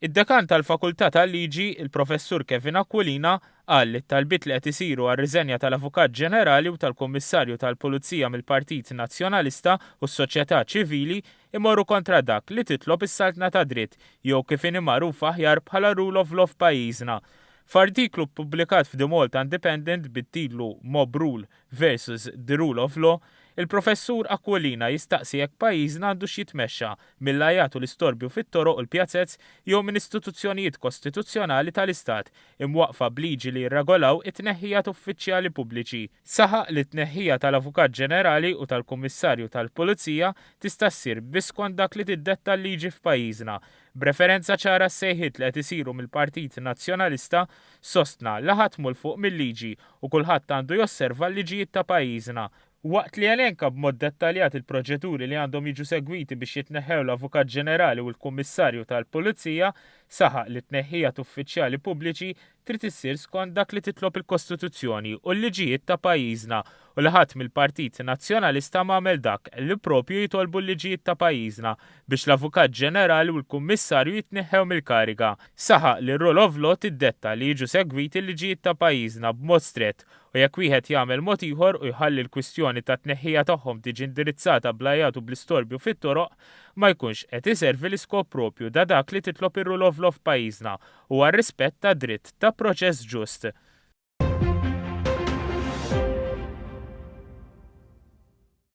Id-dekan tal-Fakultà tal-Liġi, il-Professur Kevin Aquilina, qal li t-talbiet li qed isiru għar-riżenja tal-Avukat Ġenerali u tal-Kummissarju tal-Pulizija mill-Partit Nazzjonalista u s-soċjetà ċivili imorru kontra dak li titlob is-saltna ta' dritt jew kif inhi magħrufa aħjar bħala rule of law f'pajjiżna. F'artiklu ppubblikat f'The Malta Independent bit-titlu Mob Rule versus the Rule of Law, il-Professur Aquilina jistaqsi jekk pajjiżna għandu jitmexxa mill-lajat u l-istorbju fit-toroq u l-pjazzezz jew minn istituzzjonijiet kostituzzjonali tal-Istat imwaqfa b'liġi li jirregolaw it-tneħħija ta' uffiċjali pubbliċi. Saħaq li t-tneħħija tal-Avukat Ġenerali u tal-Kummissarju tal-Pulizija tista' ssir biss skont dak li tiddetta l-liġi f'pajjiżna. B'referenza ċara s-sejħiet li qed isiru mill-Partit Nazzjonalista sostna li ħadd mul fuq mill-liġi u kulħadd għandu josserva l-liġijiet ta' pajjiżna. Waqt li elenka b'mod dettaljat il-proċeduri li għandhom jiġu segwiti biex jitneħħew l-Avukat Ġenerali u l-Kummissarju tal-Pulizija, saħaq li t-tneħħija ta' uffiċjali pubbliċi trid issir skont dak li titlob il-Kostituzzjoni u l-liġijiet ta' pajjiżna u li ħadd mill-Partit Nazzjonalista m'għamel dak li propju jitolbu l-liġijiet ta' pajjiżna biex l-Avukat Ġenerali u l-Kummissarju jitneħħew mill-kariga. Saħaq li r-rule of law tiddetta li jiġu segwiti l-liġijiet ta' pajjiżna b'mod strett u jekk wieħed jagħmel mod ieħor u jħalli l-kwistjoni ta' tneħħija tagħhom tiġi indirizzata bl-ajat u bl-istorbju fit-toroq ma jkunx qed iservi l-iskop propju da dak li titlob ir-rule of law f'pajjiżna u għar-rispett ta' dritt ta' proċess ġust.